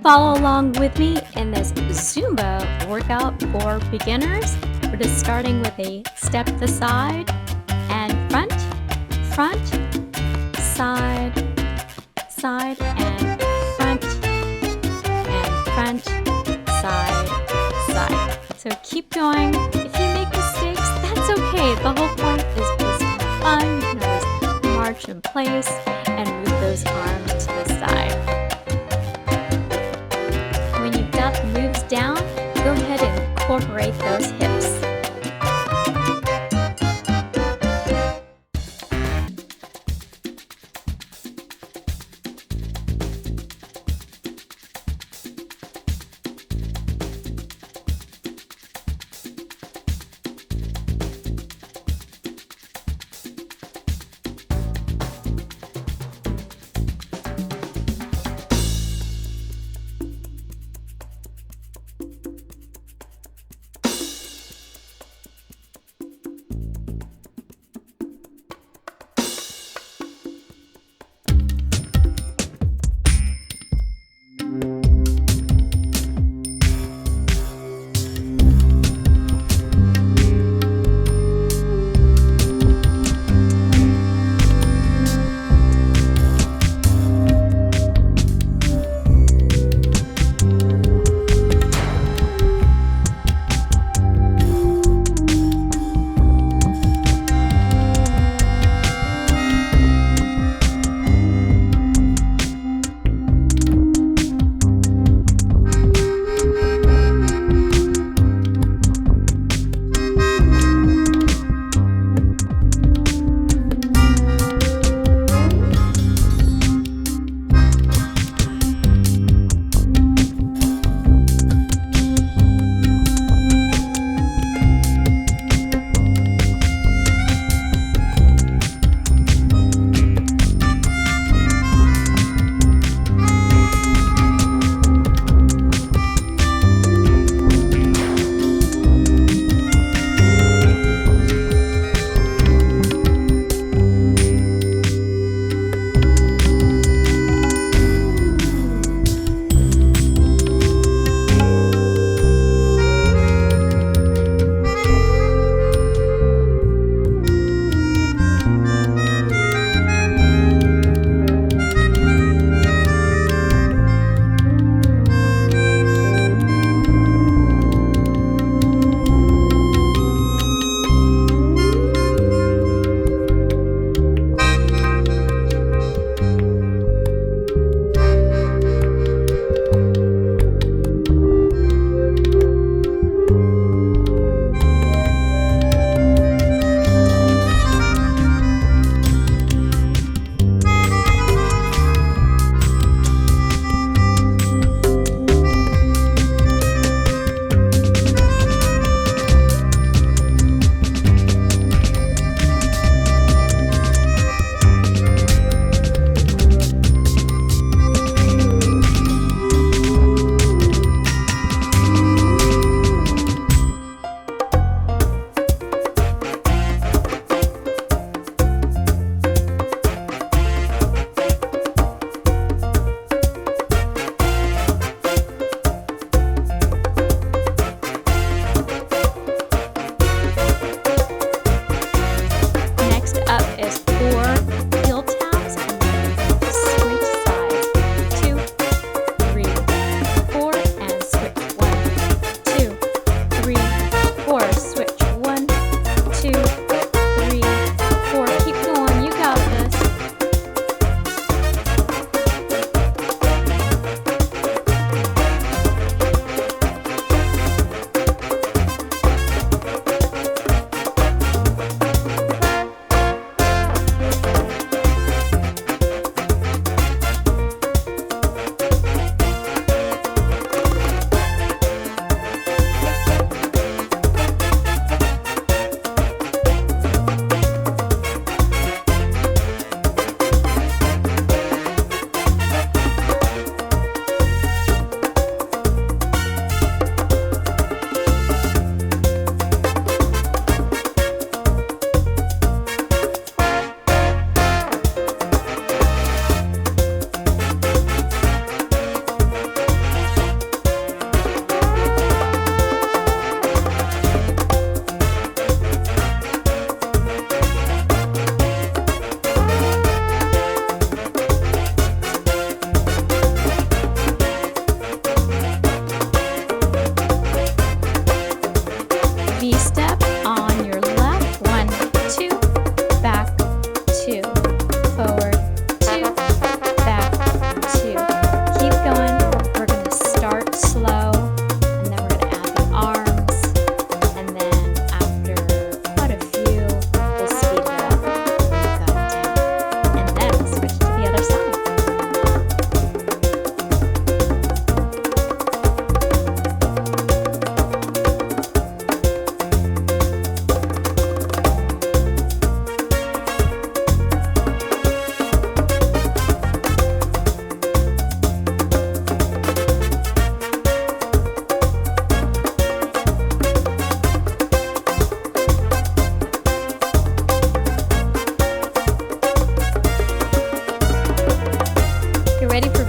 Follow along with me in this Zumba workout for beginners. We're just starting with a step to the side and front, side, and front, side. So keep going. If you make mistakes, that's okay. The whole point is just to have fun. You can always march in place and move those arms to the side. When you've got the moves down, go ahead and incorporate those hips.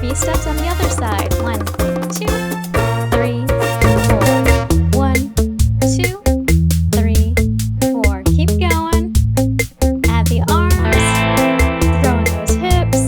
repeat steps on the other side. 1, 2, 3, 4. 1, 2, 3, 4. Keep going. Add the arms. Throw in those hips.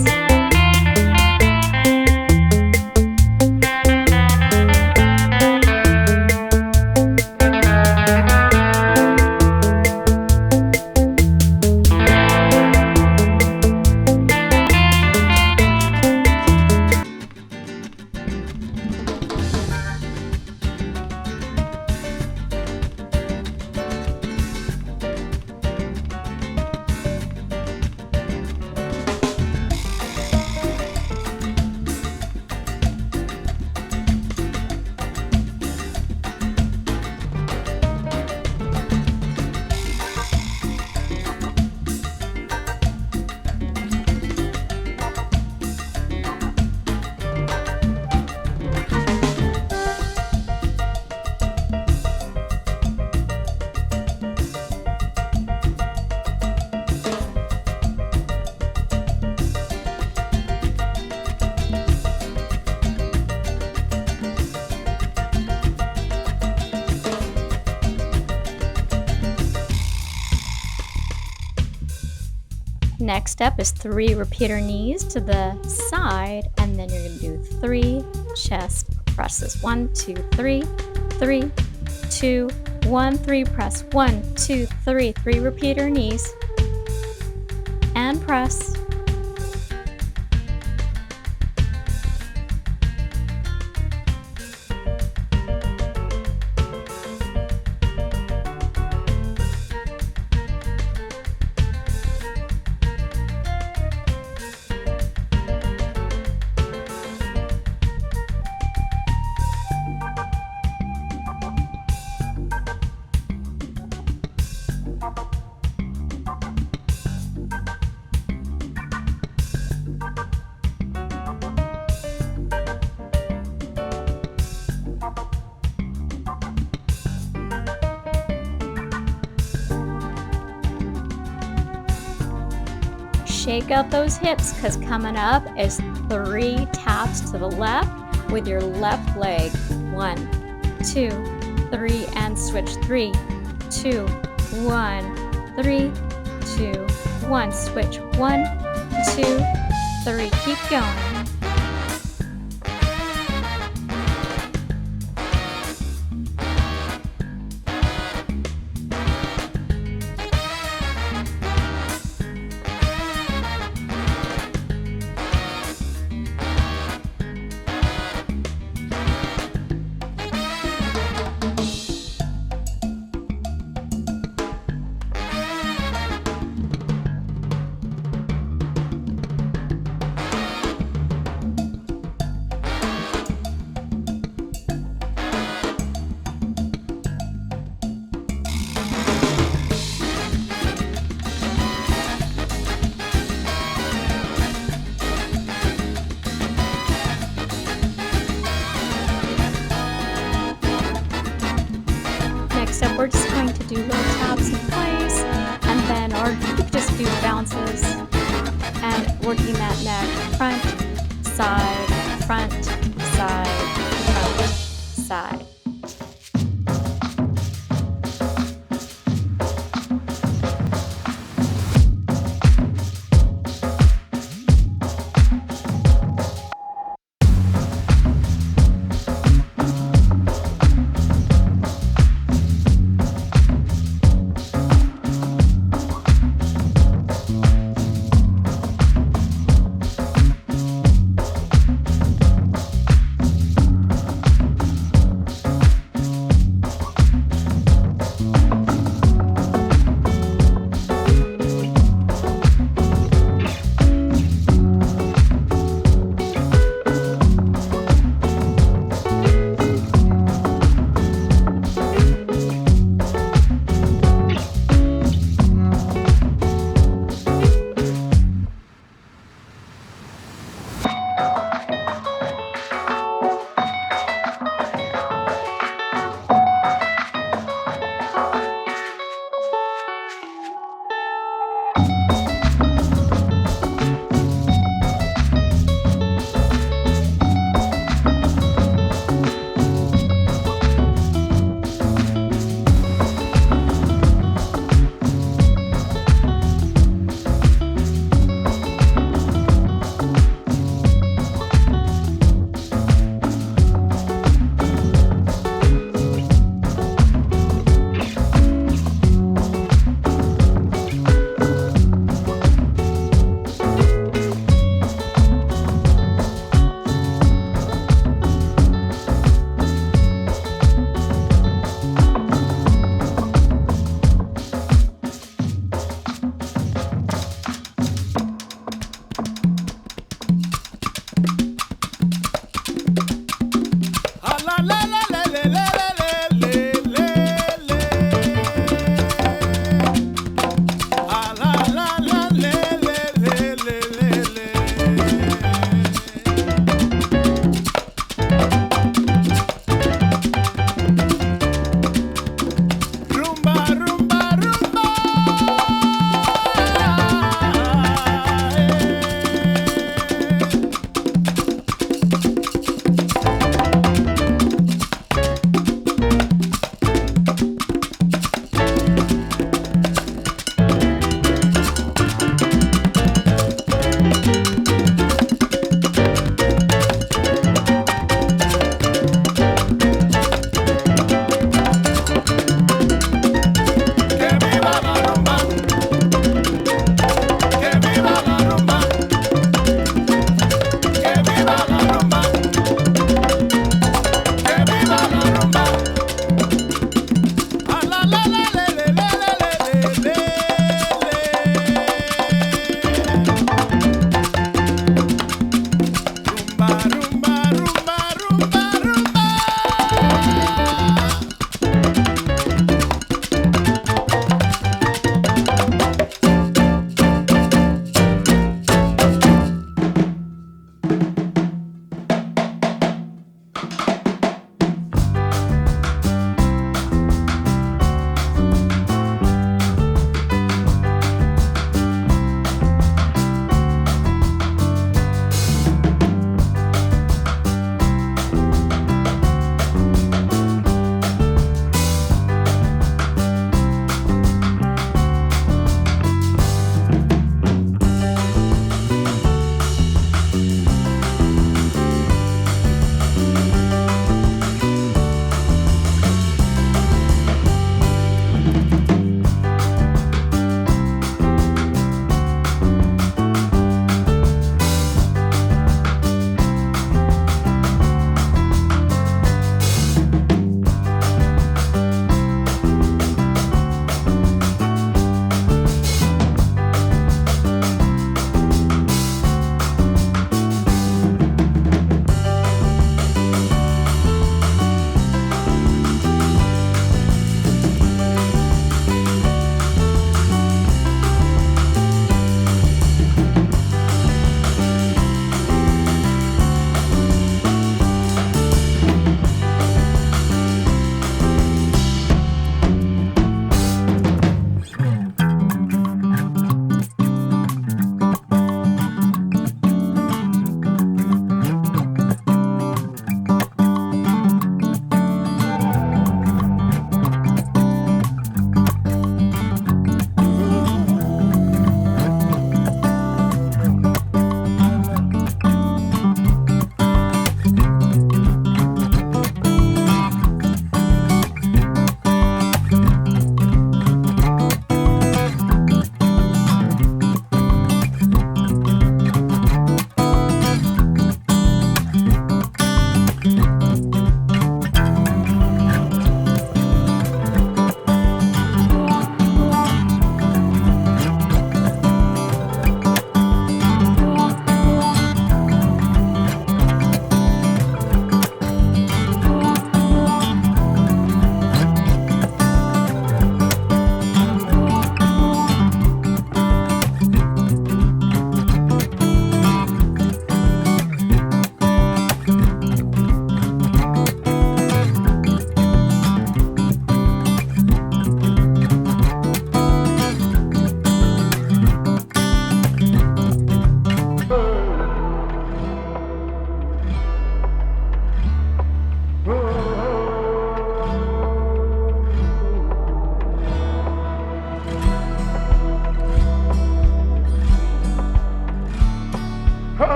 Next up is 3 repeater knees to the side, and then you're going to do 3 chest presses. 1, 2, 3, 3, 2, 1, 3, press. 1, 2, 3, 3 repeater knees, and press. Shake out those hips, because coming up is 3 taps to the left with your left leg. 1, 2, 3, and switch. 3, 2, 1, 3, 2, 1. Switch. 1, 2, 3. Keep going. Next up, we're just going to do little taps in place, and then, or you could just do bounces and working that neck. Front, side, front, side.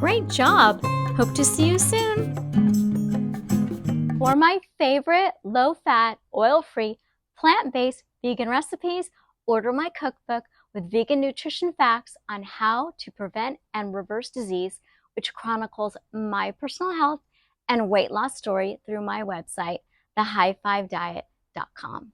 Great job! Hope to see you soon! For my favorite low-fat, oil-free, plant-based vegan recipes, order my cookbook with vegan nutrition facts on how to prevent and reverse disease, which chronicles my personal health and weight loss story through my website, thehighfivediet.com.